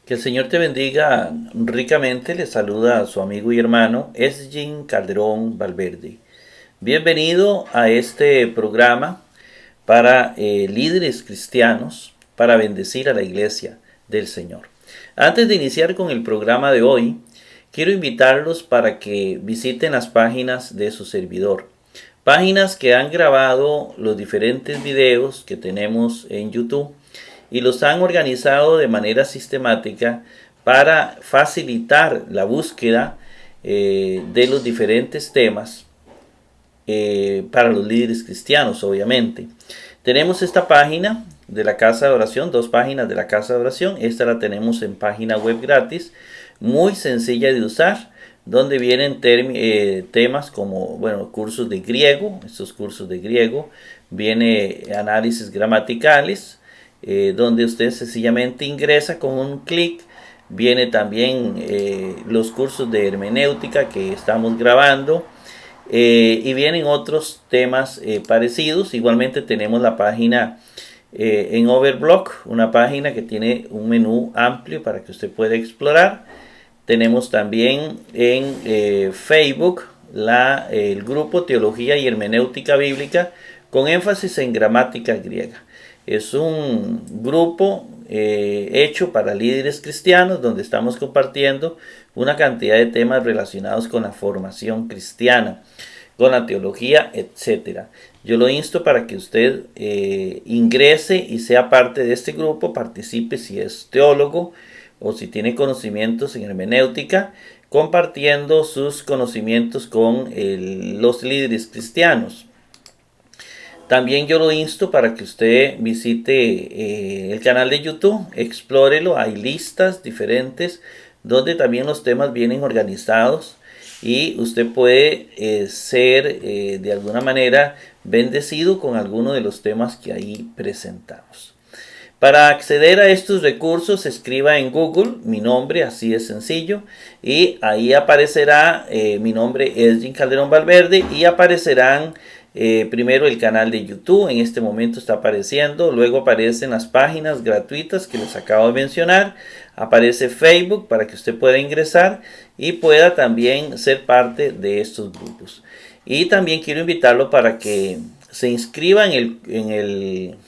Que el Señor te bendiga ricamente. Le saluda a su amigo y hermano Esgin Calderón Valverde. Bienvenido a este programa para líderes cristianos para bendecir a la iglesia del Señor. Antes de iniciar con el programa de hoy, quiero invitarlos para que visiten las páginas de su servidor. Páginas que han grabado los diferentes videos que tenemos en YouTube y los han organizado de manera sistemática para facilitar la búsqueda de los diferentes temas para los líderes cristianos, obviamente. Tenemos esta página de la Casa de Oración, dos páginas de la Casa de Oración. Esta la tenemos en página web gratis, muy sencilla de usar, donde vienen temas como, cursos de griego. Estos cursos de griego, viene análisis gramaticales, donde usted sencillamente ingresa con un clic. Viene también los cursos de hermenéutica que estamos grabando, y vienen otros temas parecidos. Igualmente tenemos la página en Overblock, una página que tiene un menú amplio para que usted pueda explorar. Tenemos también en Facebook el grupo Teología y Hermenéutica Bíblica con énfasis en gramática griega. Es un grupo hecho para líderes cristianos donde estamos compartiendo una cantidad de temas relacionados con la formación cristiana, con la teología, etc. Yo lo insto para que usted ingrese y sea parte de este grupo, participe si es teólogo o si tiene conocimientos en hermenéutica, compartiendo sus conocimientos con los líderes cristianos. También yo lo insto para que usted visite el canal de YouTube, explórelo. Hay listas diferentes donde también los temas vienen organizados y usted puede ser de alguna manera bendecido con alguno de los temas que ahí presentamos. Para acceder a estos recursos, escriba en Google mi nombre, así de sencillo, y ahí aparecerá mi nombre, Esgin Calderón Valverde, y aparecerán primero el canal de YouTube. En este momento está apareciendo, luego aparecen las páginas gratuitas que les acabo de mencionar, aparece Facebook para que usted pueda ingresar y pueda también ser parte de estos grupos. Y también quiero invitarlo para que se inscriba en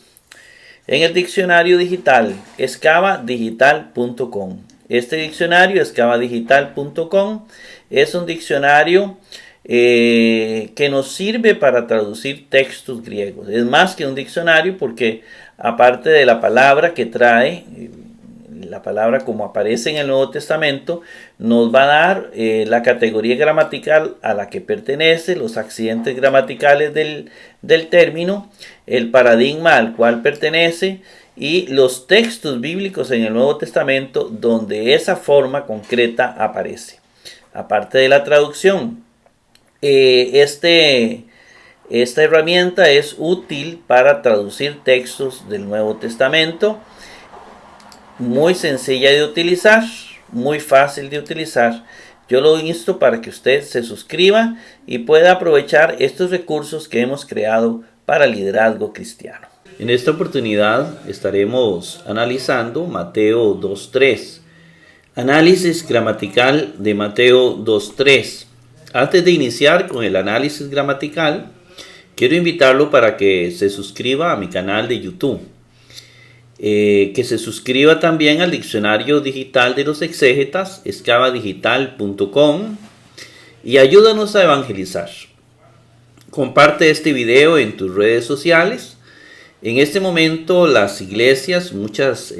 el diccionario digital excavadigital.com. Este diccionario, excavadigital.com, es un diccionario que nos sirve para traducir textos griegos. Es más que un diccionario porque aparte de la palabra que trae, la palabra como aparece en el Nuevo Testamento, nos va a dar la categoría gramatical a la que pertenece, los accidentes gramaticales del término, el paradigma al cual pertenece y los textos bíblicos en el Nuevo Testamento donde esa forma concreta aparece. Aparte de la traducción, esta herramienta es útil para traducir textos del Nuevo Testamento. Muy sencilla de utilizar, muy fácil de utilizar. Yo lo insto para que usted se suscriba y pueda aprovechar estos recursos que hemos creado para liderazgo cristiano. En esta oportunidad estaremos analizando Mateo 2.3. Análisis gramatical de Mateo 2.3. Antes de iniciar con el análisis gramatical, quiero invitarlo para que se suscriba a mi canal de YouTube. Que se suscriba también al diccionario digital de los exégetas, excavadigital.com, y ayúdanos a evangelizar. Comparte este video en tus redes sociales. En este momento las iglesias, muchas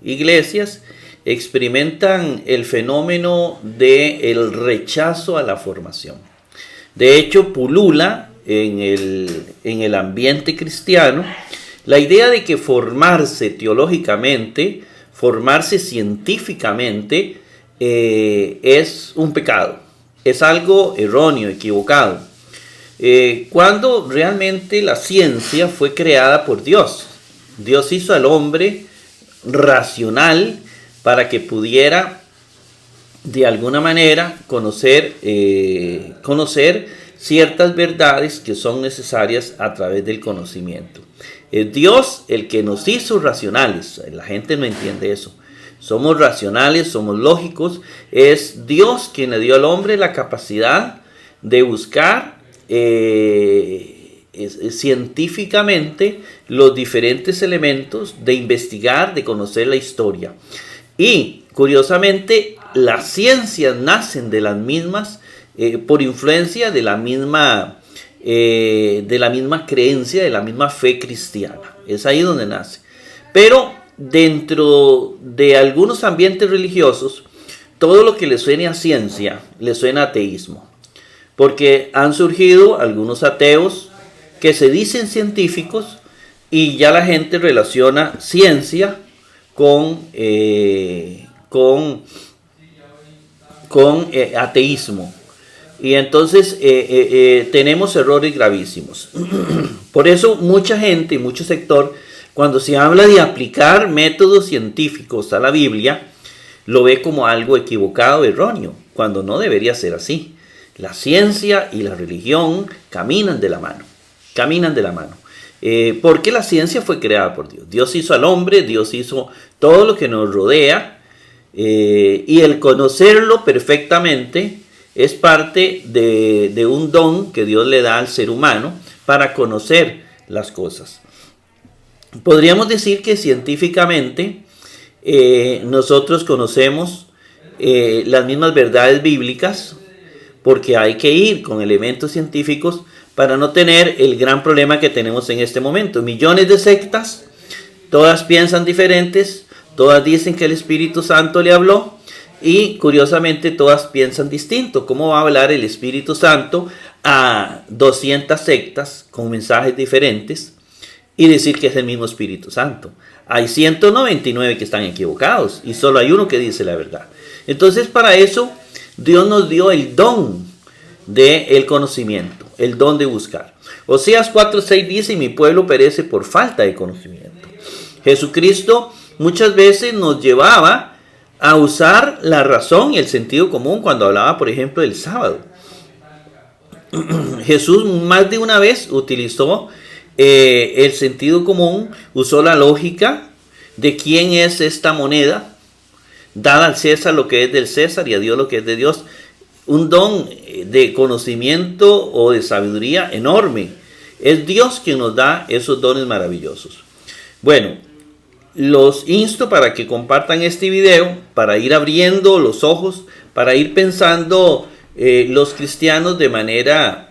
iglesias, experimentan el fenómeno del rechazo a la formación. De hecho, pulula en el ambiente cristiano la idea de que formarse teológicamente, formarse científicamente, es un pecado, es algo erróneo, equivocado. Cuando realmente la ciencia fue creada por Dios. Dios hizo al hombre racional para que pudiera de alguna manera conocer ciertas verdades que son necesarias a través del conocimiento. Es Dios el que nos hizo racionales. La gente no entiende eso. somos racionales, somos lógicos. Es Dios quien le dio al hombre la capacidad de buscar científicamente los diferentes elementos, de investigar, de conocer la historia. Y curiosamente, las ciencias nacen de las mismas, por influencia de la misma creencia, de la misma fe cristiana. Es ahí donde nace. Pero dentro de algunos ambientes religiosos, todo lo que le suene a ciencia, le suena a ateísmo. Porque han surgido algunos ateos que se dicen científicos y ya la gente relaciona ciencia con ateísmo. Y entonces tenemos errores gravísimos. Por eso mucha gente y mucho sector, cuando se habla de aplicar métodos científicos a la Biblia, lo ve como algo equivocado, erróneo, cuando no debería ser así. La ciencia y la religión caminan de la mano. Porque la ciencia fue creada por Dios. Dios hizo al hombre, Dios hizo todo lo que nos rodea, y el conocerlo perfectamente es parte de un don que Dios le da al ser humano para conocer las cosas. Podríamos decir que científicamente nosotros conocemos las mismas verdades bíblicas, porque hay que ir con elementos científicos para no tener el gran problema que tenemos en este momento. Millones de sectas, todas piensan diferentes, todas dicen que el Espíritu Santo le habló, y curiosamente todas piensan distinto. ¿Cómo va a hablar el Espíritu Santo a 200 sectas con mensajes diferentes y decir que es el mismo Espíritu Santo? Hay 199 que están equivocados y solo hay uno que dice la verdad. Entonces, para eso Dios nos dio el don del conocimiento, el don de buscar. Oseas 4:6 dice: mi pueblo perece por falta de conocimiento. Jesucristo muchas veces nos llevaba a usar la razón y el sentido común cuando hablaba, por ejemplo, del sábado. Jesús más de una vez utilizó el sentido común, usó la lógica de quién es esta moneda, dada al César lo que es del César y a Dios lo que es de Dios. Un don de conocimiento o de sabiduría enorme. Es Dios quien nos da esos dones maravillosos. Bueno, los insto para que compartan este video, para ir abriendo los ojos, para ir pensando los cristianos de manera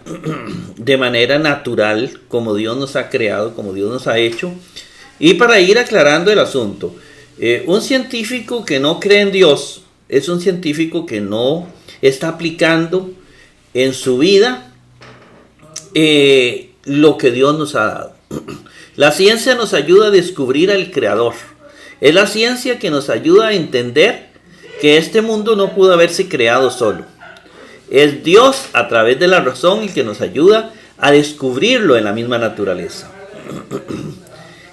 natural, como Dios nos ha creado, como Dios nos ha hecho, y para ir aclarando el asunto. Un científico que no cree en Dios es un científico que no está aplicando en su vida lo que Dios nos ha dado. La ciencia nos ayuda a descubrir al Creador. Es la ciencia que nos ayuda a entender que este mundo no pudo haberse creado solo. Es Dios a través de la razón el que nos ayuda a descubrirlo en la misma naturaleza.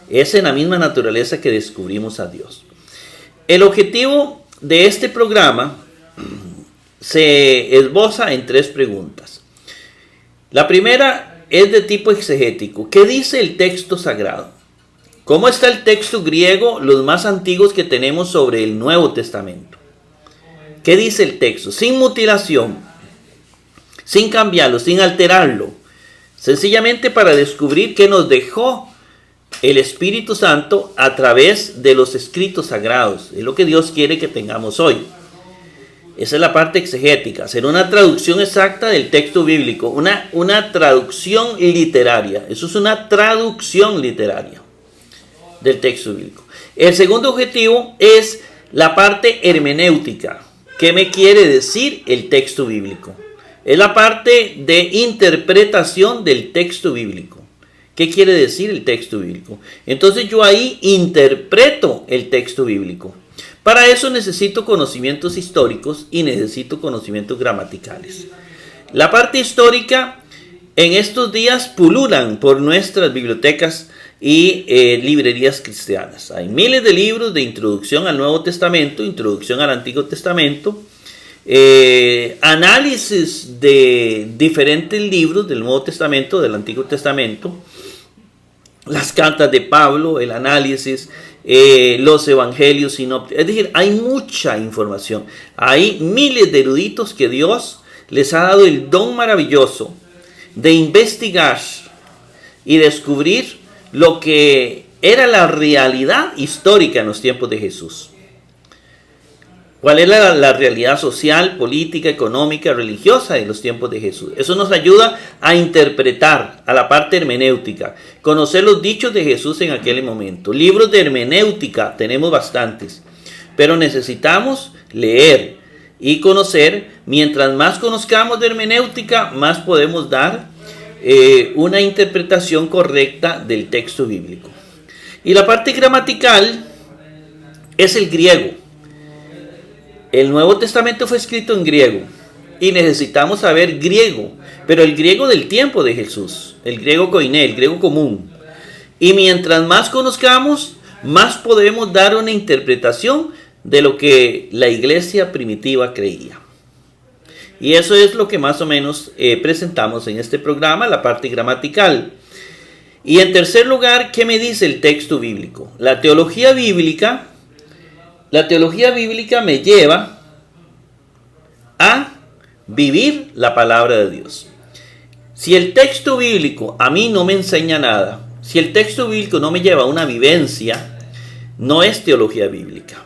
Es en la misma naturaleza que descubrimos a Dios. El objetivo de este programa se esboza en 3 preguntas. La primera es de tipo exegético. ¿Qué dice el texto sagrado? ¿Cómo está el texto griego, los más antiguos que tenemos sobre el Nuevo Testamento? ¿Qué dice el texto? Sin mutilación, sin cambiarlo, sin alterarlo. Sencillamente para descubrir qué nos dejó el Espíritu Santo a través de los escritos sagrados. Es lo que Dios quiere que tengamos hoy. Esa es la parte exegética, hacer una traducción exacta del texto bíblico, una traducción literaria. Eso es una traducción literaria del texto bíblico. El segundo objetivo es la parte hermenéutica. ¿Qué me quiere decir el texto bíblico? Es la parte de interpretación del texto bíblico. ¿Qué quiere decir el texto bíblico? Entonces yo ahí interpreto el texto bíblico. Para eso necesito conocimientos históricos y necesito conocimientos gramaticales. La parte histórica en estos días pululan por nuestras bibliotecas y librerías cristianas. Hay miles de libros de introducción al Nuevo Testamento, introducción al Antiguo Testamento, análisis de diferentes libros del Nuevo Testamento, del Antiguo Testamento, las cartas de Pablo, el análisis, los evangelios sinópticos. Es decir, hay mucha información. Hay miles de eruditos que Dios les ha dado el don maravilloso de investigar y descubrir lo que era la realidad histórica en los tiempos de Jesús. ¿Cuál es la realidad social, política, económica, religiosa en los tiempos de Jesús? Eso nos ayuda a interpretar, a la parte hermenéutica, conocer los dichos de Jesús en aquel momento. Libros de hermenéutica tenemos bastantes, pero necesitamos leer y conocer. Mientras más conozcamos de hermenéutica, más podemos dar una interpretación correcta del texto bíblico. Y la parte gramatical es el griego. El Nuevo Testamento fue escrito en griego y necesitamos saber griego, pero el griego del tiempo de Jesús, el griego koiné, el griego común. Y mientras más conozcamos, más podemos dar una interpretación de lo que la iglesia primitiva creía. Y eso es lo que más o menos presentamos en este programa, la parte gramatical. Y en tercer lugar, ¿qué me dice el texto bíblico? La teología bíblica me lleva a vivir la palabra de Dios. Si el texto bíblico a mí no me enseña nada, si el texto bíblico no me lleva a una vivencia, no es teología bíblica.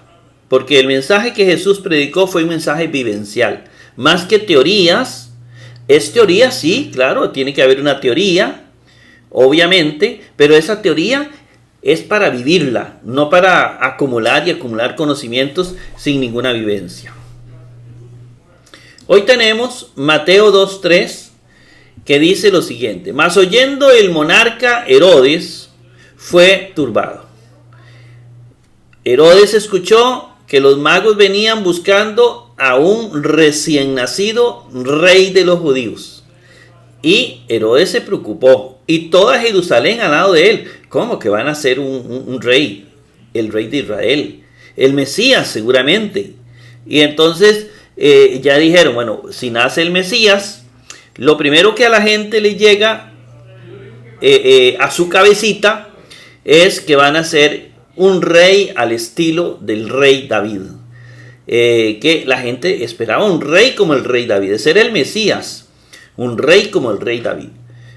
Porque el mensaje que Jesús predicó fue un mensaje vivencial. Más que teorías, es teoría, sí, claro, tiene que haber una teoría, obviamente, pero esa teoría es para vivirla, no para acumular conocimientos sin ninguna vivencia. Hoy tenemos Mateo 2:3, que dice lo siguiente: mas oyendo el monarca Herodes, fue turbado. Herodes escuchó que los magos venían buscando a un recién nacido rey de los judíos. Y Herodes se preocupó, y toda Jerusalén al lado de él. ¿Cómo que van a ser un rey? El rey de Israel, el Mesías seguramente. Y entonces ya dijeron, bueno, si nace el Mesías, lo primero que a la gente le llega a su cabecita es que van a ser un rey al estilo del rey David. Que la gente esperaba un rey como el rey David. Ese era el Mesías, un rey como el rey David,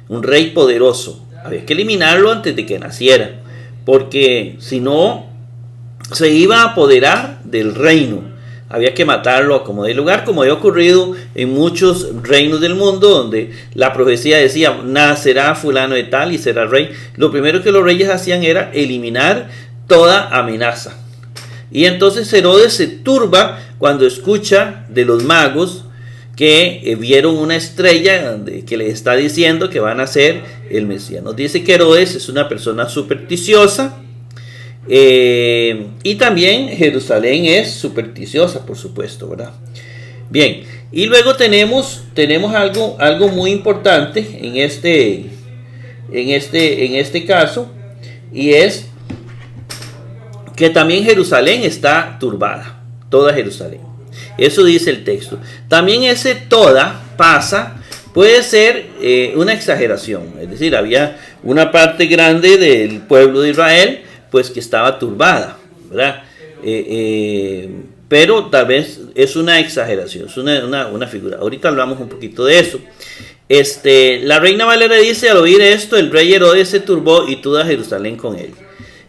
un rey poderoso. Había que eliminarlo antes de que naciera, porque si no se iba a apoderar del reino. Había que matarlo a como de lugar, como había ocurrido en muchos reinos del mundo, donde la profecía decía, nacerá fulano de tal y será rey. Lo primero que los reyes hacían era eliminar toda amenaza. Y entonces Herodes se turba cuando escucha de los magos que vieron una estrella que les está diciendo que van a ser el Mesías. Nos dice que Herodes es una persona supersticiosa, y también Jerusalén es supersticiosa, por supuesto, ¿verdad? Bien, y luego tenemos algo muy importante en este caso, y es que también Jerusalén está turbada, toda Jerusalén. Eso dice el texto. También ese toda pasa puede ser una exageración. Es decir, había una parte grande del pueblo de Israel pues que estaba turbada, ¿verdad? Pero tal vez es una exageración, es una figura. Ahorita hablamos un poquito de eso. La Reina Valera dice, al oír esto, el rey Herodes se turbó y toda Jerusalén con él.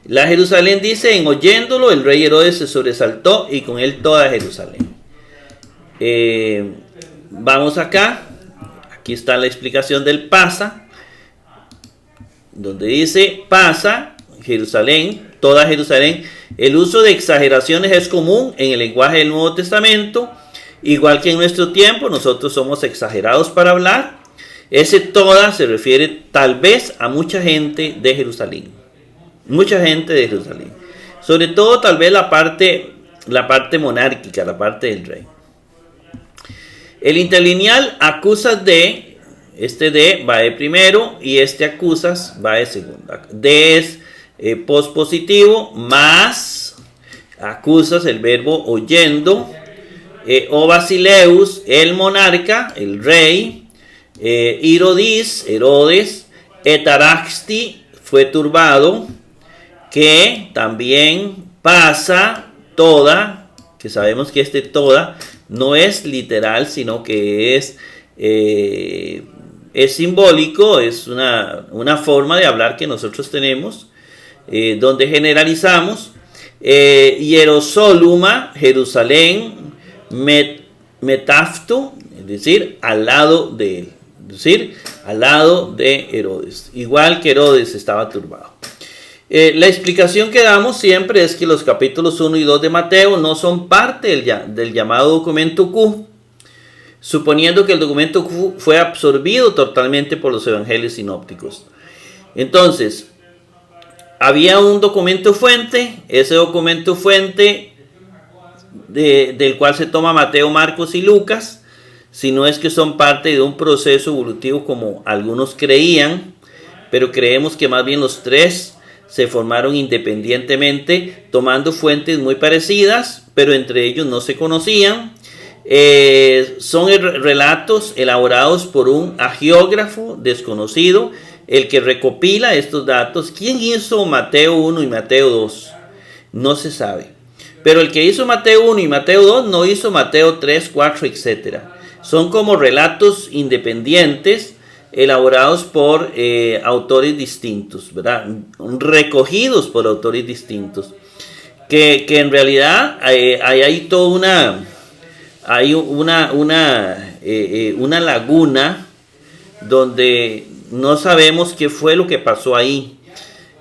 La Jerusalén dice, en oyéndolo, el rey Herodes se sobresaltó y con él toda Jerusalén. Vamos acá. Aquí está la explicación del pasa, donde dice pasa Jerusalén, toda Jerusalén. El uso de exageraciones es común en el lenguaje del Nuevo Testamento, igual que en nuestro tiempo. Nosotros somos exagerados para hablar. Ese toda se refiere tal vez a mucha gente de Jerusalén, sobre todo tal vez la parte monárquica, la parte del rey. El interlineal acusas de, de va de primero y acusas va de segunda. De es pospositivo, más acusas el verbo oyendo, o basileus, el monarca, el rey, Herodes, etaraxti, fue turbado, que también pasa toda, que sabemos que toda no es literal, sino que es simbólico, es una forma de hablar que nosotros tenemos, donde generalizamos. Hierosoluma, Jerusalén, Metafto, es decir, al lado de él, es decir, al lado de Herodes, igual que Herodes estaba turbado. La explicación que damos siempre es que los capítulos 1 y 2 de Mateo no son parte del llamado documento Q, suponiendo que el documento Q fue absorbido totalmente por los evangelios sinópticos. Entonces, había un documento fuente, ese documento fuente del cual se toma Mateo, Marcos y Lucas, si no es que son parte de un proceso evolutivo como algunos creían, pero creemos que más bien los tres se formaron independientemente, tomando fuentes muy parecidas, pero entre ellos no se conocían. Son relatos elaborados por un agiógrafo desconocido, el que recopila estos datos. ¿Quién hizo Mateo 1 y Mateo 2? No se sabe. Pero el que hizo Mateo 1 y Mateo 2 no hizo Mateo 3, 4, etc. Son como relatos independientes elaborados por autores distintos, ¿verdad? Recogidos por autores distintos. Que en realidad hay toda una laguna donde no sabemos qué fue lo que pasó ahí.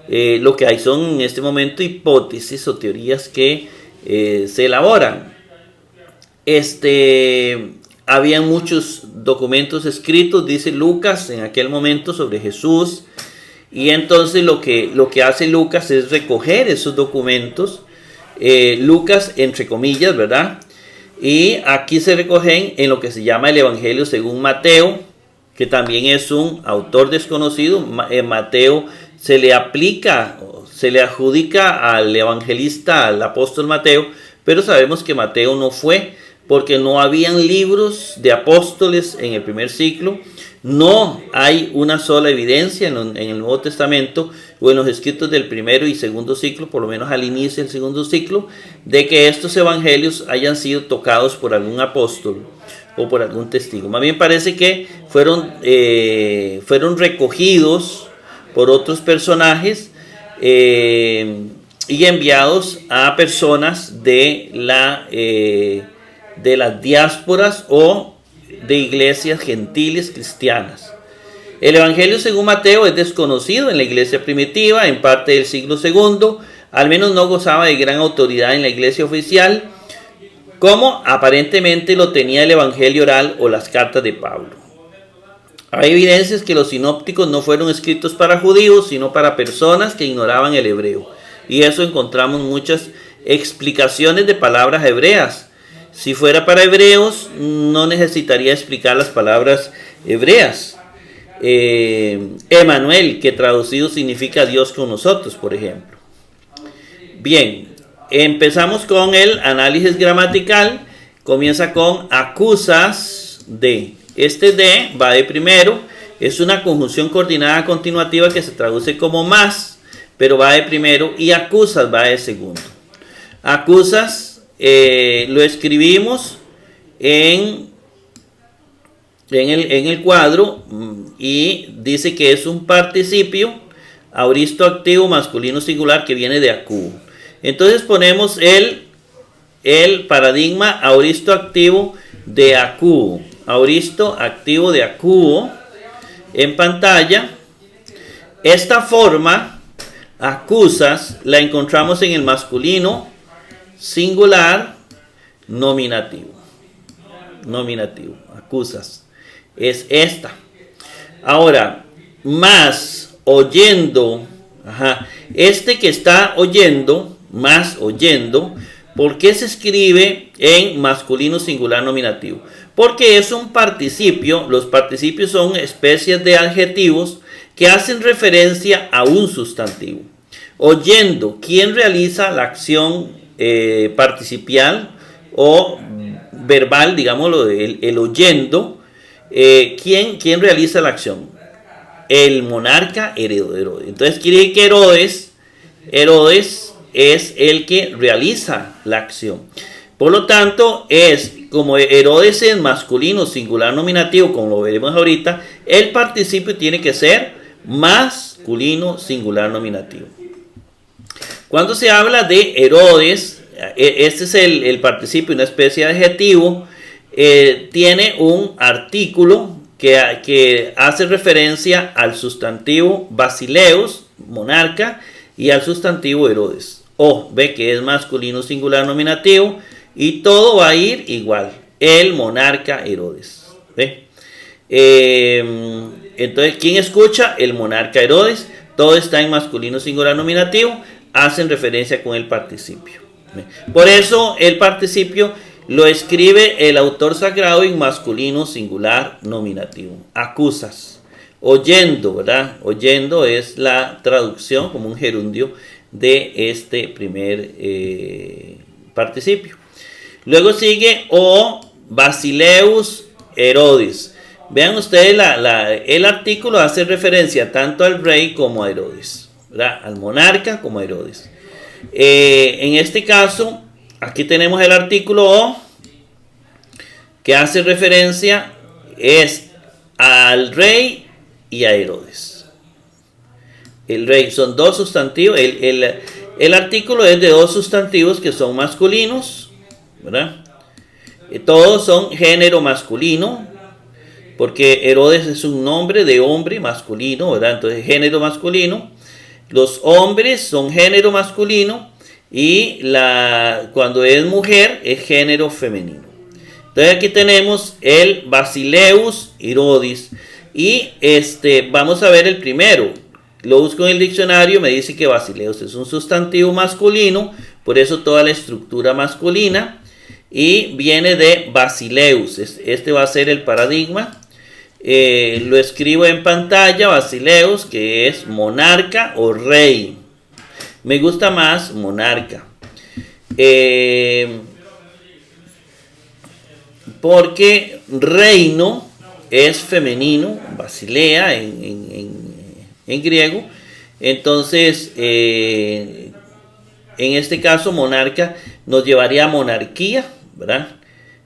Lo que hay son en este momento hipótesis o teorías que se elaboran. Había muchos documentos escritos, dice Lucas, en aquel momento sobre Jesús. Y entonces lo que hace Lucas es recoger esos documentos. Lucas, entre comillas, ¿verdad? Y aquí se recogen en lo que se llama el Evangelio según Mateo, que también es un autor desconocido. Mateo se le adjudica al evangelista, al apóstol Mateo, pero sabemos que Mateo no fue, porque no habían libros de apóstoles en el primer siglo. No hay una sola evidencia en el Nuevo Testamento o en los escritos del primero y segundo siglo, por lo menos al inicio del segundo siglo, de que estos evangelios hayan sido tocados por algún apóstol o por algún testigo. Más bien parece que fueron recogidos por otros personajes y enviados a personas de las diásporas o de iglesias gentiles cristianas. El Evangelio según Mateo es desconocido en la iglesia primitiva, en parte del siglo II, al menos no gozaba de gran autoridad en la iglesia oficial, como aparentemente lo tenía el Evangelio oral o las cartas de Pablo. Hay evidencias que los sinópticos no fueron escritos para judíos, sino para personas que ignoraban el hebreo. Y eso encontramos muchas explicaciones de palabras hebreas. Si fuera para hebreos, no necesitaría explicar las palabras hebreas. Emanuel, que traducido significa Dios con nosotros, por ejemplo. Bien, empezamos con el análisis gramatical. Comienza con acusas de. Este de va de primero. Es una conjunción coordinada continuativa que se traduce como más, pero va de primero, y acusas va de segundo. Acusas lo escribimos en el cuadro y dice que es un participio auristo activo masculino singular que viene de acuo. Entonces ponemos el paradigma auristo activo de acuo. Auristo activo de acuo en pantalla. Esta forma, acusas, la encontramos en el masculino singular nominativo. Nominativo, acusas. Es esta. Ahora, más oyendo. Este que está oyendo, más oyendo, ¿por qué se escribe en masculino singular nominativo? Porque es un participio. Los participios son especies de adjetivos que hacen referencia a un sustantivo. Oyendo, ¿quién realiza la acción participial o verbal, digámoslo, el oyendo? ¿Quién realiza la acción? El monarca Herodes. Entonces quiere decir que Herodes Herodes es el que realiza la acción. Por lo tanto, como Herodes es masculino, singular, nominativo, como lo veremos ahorita, el participio tiene que ser masculino, singular, nominativo. Cuando se habla de Herodes, este es el participio, una especie de adjetivo, tiene un artículo que hace referencia al sustantivo basileus, monarca, y al sustantivo Herodes. Ve que es masculino, singular, nominativo, y todo va a ir igual. El monarca Herodes. ¿Ve? Entonces, ¿quién escucha? El monarca Herodes. Todo está en masculino, singular, nominativo. Hacen referencia con el participio. ¿Ve? Por eso el participio lo escribe el autor sagrado en masculino, singular, nominativo. Acusas. Oyendo, ¿verdad? Oyendo es la traducción como un gerundio de este primer participio. Luego sigue o Basileus Herodes. Vean ustedes, el artículo hace referencia tanto al rey como a Herodes, ¿verdad? Al monarca como a Herodes. En este caso, aquí tenemos el artículo o, que hace referencia es al rey y a Herodes. El rey son dos sustantivos. El artículo es de dos sustantivos que son masculinos, ¿verdad? Todos son género masculino, porque Herodes es un nombre de hombre masculino, ¿verdad? Entonces género masculino. Los hombres son género masculino y cuando es mujer es género femenino. Entonces aquí tenemos el Basileus Herodes y vamos a ver el primero. Lo busco en el diccionario, me dice que Basileus es un sustantivo masculino, por eso toda la estructura masculina. Y viene de Basileus. Este va a ser el paradigma. Lo escribo en pantalla. Basileus, que es monarca o rey. Me gusta más monarca. Porque reino es femenino. Basilea en griego. Entonces, en este caso, monarca nos llevaría a monarquía, ¿verdad?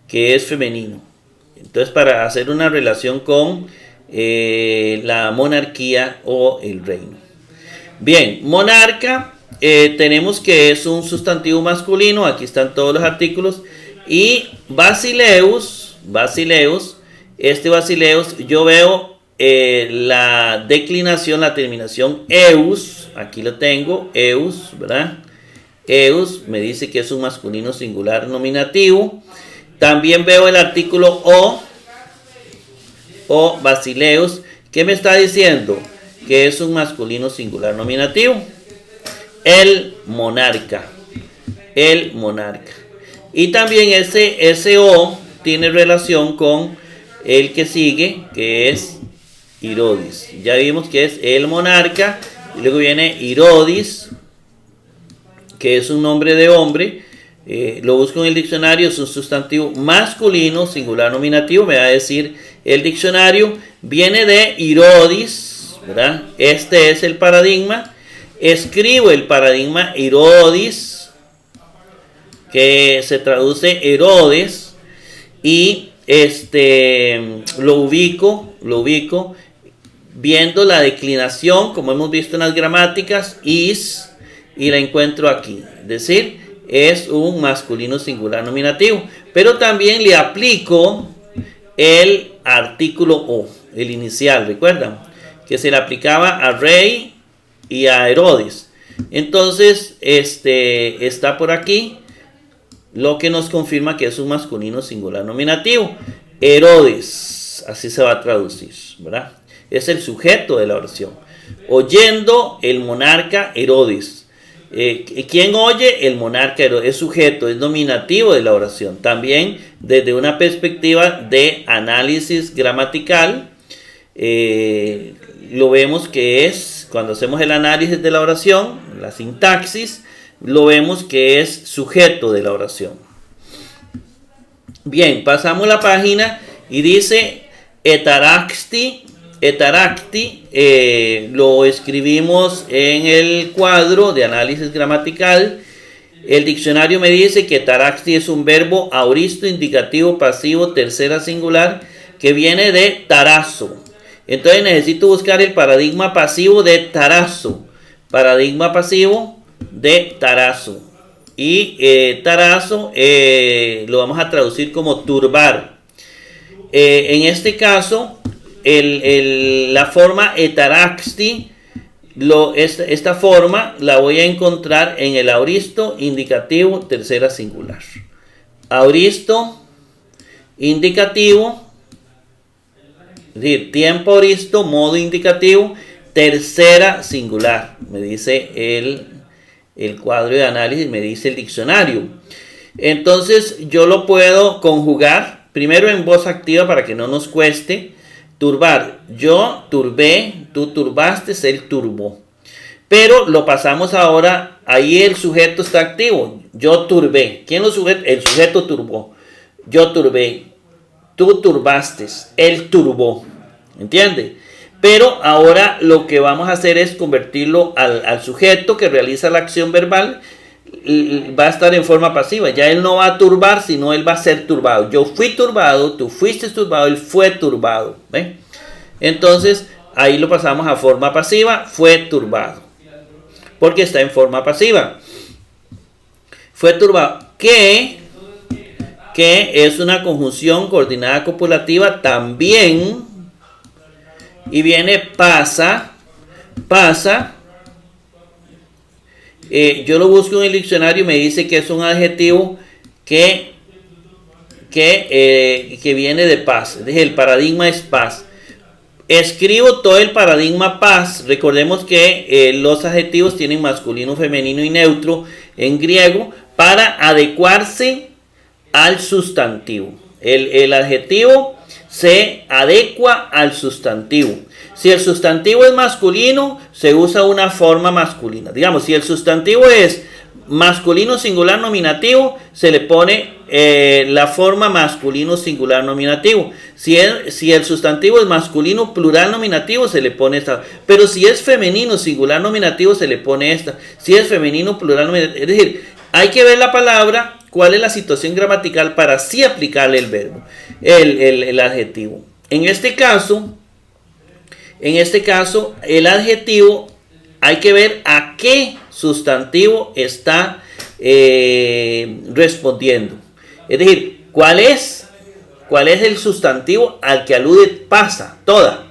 Que es femenino. Entonces, para hacer una relación con la monarquía o el reino. Bien, monarca, tenemos que es un sustantivo masculino. Aquí están todos los artículos. Y Basileus, yo veo la declinación, la terminación eus. Aquí lo tengo, eus, ¿verdad? Eus me dice que es un masculino singular nominativo. También veo el artículo o Basileus, que me está diciendo que es un masculino singular nominativo. El monarca. Y también ese o tiene relación con el que sigue, que es Herodes. Ya vimos que es el monarca, y luego viene Herodes, que es un nombre de hombre. Lo busco en el diccionario, es un sustantivo masculino, singular nominativo, me va a decir el diccionario, viene de Herodes, ¿verdad? Este es el paradigma. Escribo el paradigma Herodes, que se traduce Herodes, y lo ubico viendo la declinación, como hemos visto en las gramáticas, is, y la encuentro aquí. Es decir, es un masculino singular nominativo. Pero también le aplico el artículo o, el inicial, ¿recuerdan? Que se le aplicaba a rey y a Herodes. Entonces, está por aquí, lo que nos confirma que es un masculino singular nominativo. Herodes, así se va a traducir, ¿verdad? Es el sujeto de la oración. Oyendo el monarca Herodes. ¿Quién oye? El monarca Herodes. Es sujeto, es nominativo de la oración. También desde una perspectiva de análisis gramatical, lo vemos que es, cuando hacemos el análisis de la oración, la sintaxis, lo vemos que es sujeto de la oración. Bien, pasamos la página y dice etaraxti Etaracti lo escribimos en el cuadro de análisis gramatical. El diccionario me dice que etaracti es un verbo aoristo, indicativo, pasivo, tercera singular, que viene de tarazo. Entonces necesito buscar el paradigma pasivo de tarazo. Paradigma pasivo de tarazo. Y tarazo lo vamos a traducir como turbar. En este caso, la forma etaracti, esta forma la voy a encontrar en el aoristo, indicativo, tercera singular. Aoristo, indicativo, es decir, tiempo aoristo, modo indicativo, tercera singular, me dice el cuadro de análisis, me dice el diccionario. Entonces yo lo puedo conjugar primero en voz activa para que no nos cueste. Turbar, yo turbé, tú turbaste, él turbó. Pero lo pasamos ahora, ahí el sujeto está activo. Yo turbé. ¿Quién lo sujeta? El sujeto turbó. Yo turbé, tú turbaste, él turbó. ¿Entiende? Pero ahora lo que vamos a hacer es convertirlo al sujeto que realiza la acción verbal. Va a estar en forma pasiva. Ya él no va a turbar, sino él va a ser turbado. Yo fui turbado, tú fuiste turbado, él fue turbado. ¿Ven? Entonces ahí lo pasamos a forma pasiva. Fue turbado, porque está en forma pasiva. Fue turbado, que es una conjunción coordinada copulativa también. Y viene pasa. Yo lo busco en el diccionario y me dice que es un adjetivo que viene de paz. Es decir, el paradigma es paz. Escribo todo el paradigma paz. Recordemos que los adjetivos tienen masculino, femenino y neutro en griego para adecuarse al sustantivo. El adjetivo se adecua al sustantivo. Si el sustantivo es masculino, se usa una forma masculina. Digamos, si el sustantivo es masculino singular nominativo, se le pone la forma masculino singular nominativo. Si el sustantivo es masculino plural nominativo, se le pone esta. Pero si es femenino singular nominativo, se le pone esta. Si es femenino plural nominativo, es decir, hay que ver la palabra, cuál es la situación gramatical para así aplicarle el verbo, el adjetivo. En este caso, el adjetivo hay que ver a qué sustantivo está respondiendo. Es decir, ¿cuál es el sustantivo al que alude pasa? Toda.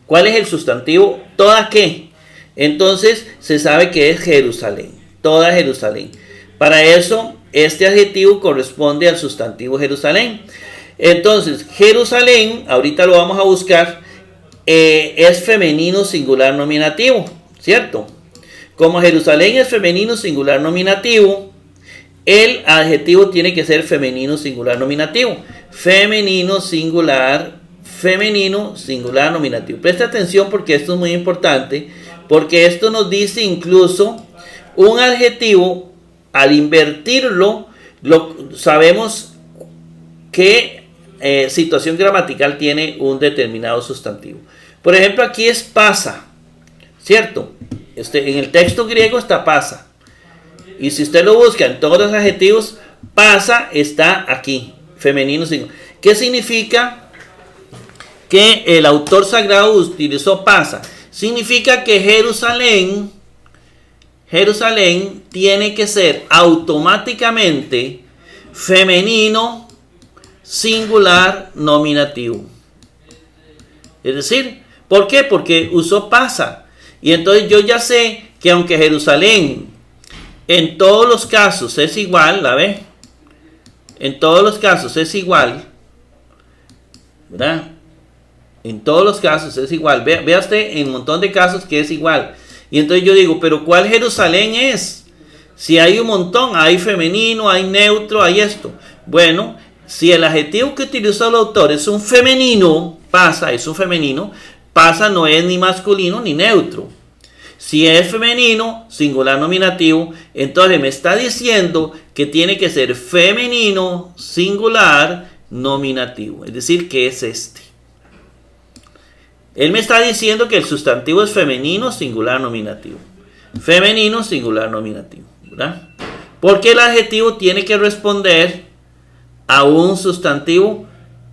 ¿Cuál es el sustantivo? ¿Toda qué? Entonces se sabe que es Jerusalén. Toda Jerusalén. Para eso, este adjetivo corresponde al sustantivo Jerusalén. Entonces, Jerusalén, ahorita lo vamos a buscar, es femenino singular nominativo, ¿cierto? Como Jerusalén es femenino singular nominativo, el adjetivo tiene que ser femenino singular nominativo. Femenino singular nominativo. Presta atención porque esto es muy importante, porque esto nos dice incluso un adjetivo, al invertirlo, sabemos qué situación gramatical tiene un determinado sustantivo. Por ejemplo, aquí es pasa, ¿cierto? En el texto griego está pasa. Y si usted lo busca en todos los adjetivos, pasa está aquí, femenino singular. ¿Qué significa que el autor sagrado utilizó pasa? Significa que Jerusalén tiene que ser automáticamente femenino singular nominativo. Es decir, ¿por qué? Porque usó pasa. Y entonces yo ya sé que aunque Jerusalén en todos los casos es igual, ¿la ve? En todos los casos es igual, ¿verdad? En todos los casos es igual. Vea usted en un montón de casos que es igual. Y entonces yo digo, ¿pero cuál Jerusalén es? Si hay un montón, hay femenino, hay neutro, hay esto. Bueno, si el adjetivo que utilizó el autor es un femenino, pasa, es un femenino, pasa no es ni masculino ni neutro. Si es femenino, singular nominativo, entonces me está diciendo que tiene que ser femenino, singular, nominativo. Es decir, que es este. Él me está diciendo que el sustantivo es femenino, singular, nominativo. Femenino, singular, nominativo, ¿verdad? Porque el adjetivo tiene que responder a un sustantivo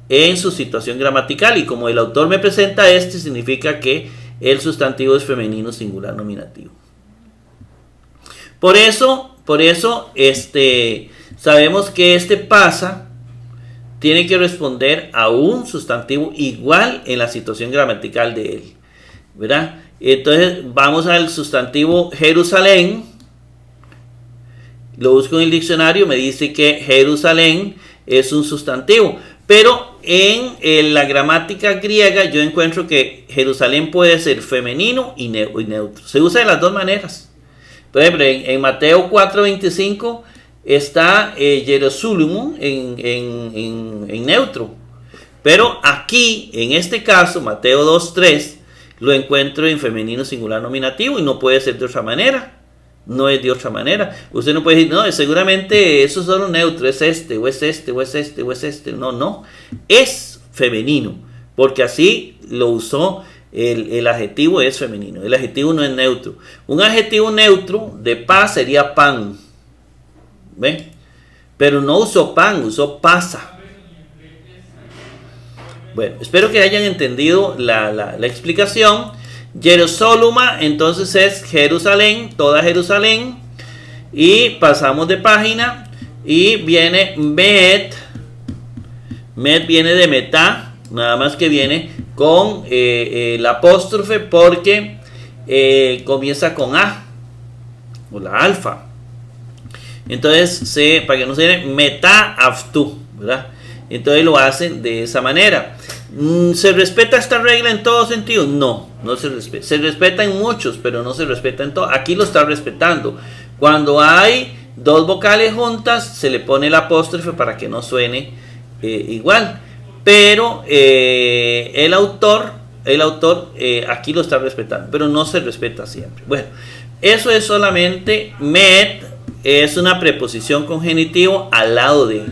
en su situación gramatical. Y como el autor me presenta este, significa que el sustantivo es femenino, singular, nominativo. Por eso, sabemos que este pasa tiene que responder a un sustantivo igual en la situación gramatical de él, ¿verdad? Entonces vamos al sustantivo Jerusalén, lo busco en el diccionario, me dice que Jerusalén es un sustantivo, pero en la gramática griega yo encuentro que Jerusalén puede ser femenino y neutro, se usa de las dos maneras. Por ejemplo, en Mateo 4:25 está Jerusalén en neutro. Pero aquí, en este caso, Mateo 2:3, lo encuentro en femenino, singular, nominativo y no puede ser de otra manera. No es de otra manera. Usted no puede decir, no, seguramente eso es solo neutro, es este, o es este, o es este, o es este. No. Es femenino, porque así lo usó. El adjetivo es femenino, el adjetivo no es neutro. Un adjetivo neutro de paz sería pan, ¿ven? Pero no usó pan, usó pasa. Bueno, espero que hayan entendido la explicación. Jerusalén entonces es Jerusalén, toda Jerusalén. Y pasamos de página y viene Met. Met viene de metá, nada más que viene con la apóstrofe porque comienza con A o la alfa. Entonces, para que no se diga metá aftu, ¿verdad? Entonces lo hacen de esa manera. ¿Se respeta esta regla en todos sentidos? No se respeta. Se respeta en muchos, pero no se respeta en todos. Aquí lo está respetando. Cuando hay dos vocales juntas, se le pone el apóstrofe para que no suene igual. Pero el autor aquí lo está respetando, pero no se respeta siempre. Bueno, eso es solamente met, es una preposición con genitivo al lado de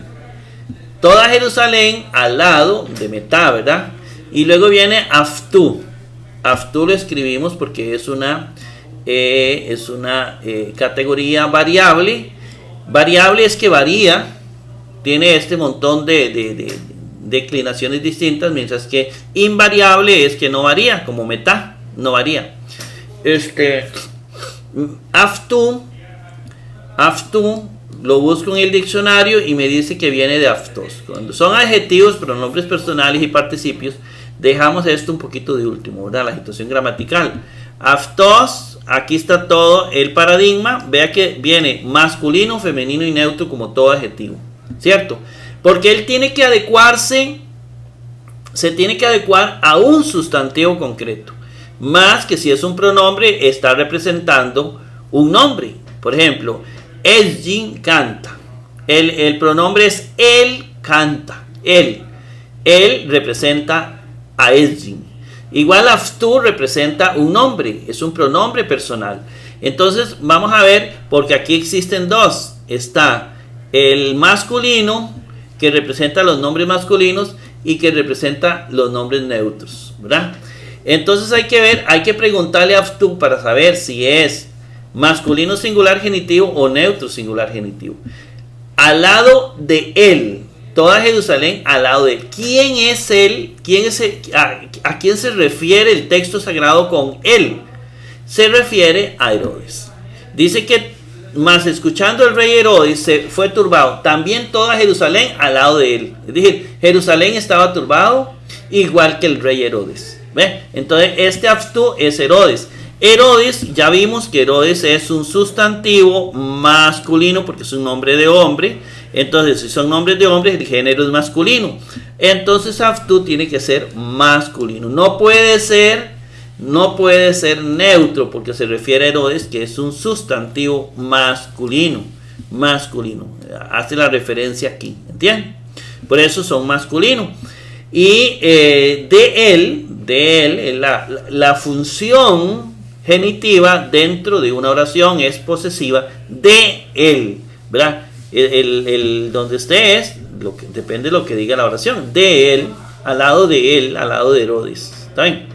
toda Jerusalén, al lado de metá, ¿verdad? Y luego viene aftu. Aftu lo escribimos porque es una categoría variable. Variable es que varía, tiene este montón de declinaciones distintas, mientras que invariable es que no varía, como metá, no varía. Aftu lo busco en el diccionario y me dice que viene de aftos. Cuando son adjetivos, pronombres personales y participios, dejamos esto un poquito de último, ¿verdad? La situación gramatical. Aftos, aquí está todo el paradigma. Vea que viene masculino, femenino y neutro como todo adjetivo, ¿cierto? Porque él tiene que adecuarse, se tiene que adecuar a un sustantivo concreto. Más que si es un pronombre, está representando un nombre. Por ejemplo, Esjin canta. El pronombre es él canta. Él representa a Esjin. Igual aftu representa un nombre, es un pronombre personal. Entonces vamos a ver, porque aquí existen dos. Está el masculino, que representa los nombres masculinos, y que representa los nombres neutros, ¿verdad? Entonces hay que ver, hay que preguntarle a aftu para saber si es masculino singular genitivo o neutro singular genitivo. Al lado de él, toda Jerusalén al lado de él. ¿Quién es él? ¿A quién se refiere el texto sagrado con él? Se refiere a Herodes. Dice que, mas escuchando el rey Herodes se fue turbado. También toda Jerusalén al lado de él. Es decir, Jerusalén estaba turbado igual que el rey Herodes. ¿Ve? Entonces este aftu es Herodes. Herodes, ya vimos que Herodes es un sustantivo masculino porque es un nombre de hombre. Entonces, si son nombres de hombres, el género es masculino. Entonces, aftu tiene que ser masculino. No puede ser neutro porque se refiere a Herodes, que es un sustantivo masculino. Hace la referencia aquí, ¿entienden? Por eso son masculinos. Y de él, la función genitiva dentro de una oración es posesiva de él, ¿verdad? El donde esté es, depende de lo que diga la oración, de él, al lado de Herodes, ¿está bien?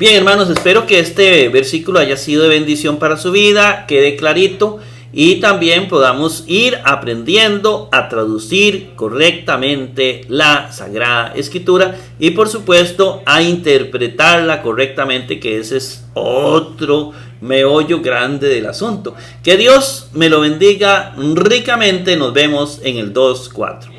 Bien, hermanos, espero que este versículo haya sido de bendición para su vida, quede clarito y también podamos ir aprendiendo a traducir correctamente la Sagrada Escritura y por supuesto a interpretarla correctamente, que ese es otro meollo grande del asunto. Que Dios me lo bendiga ricamente. Nos vemos en el 2.4.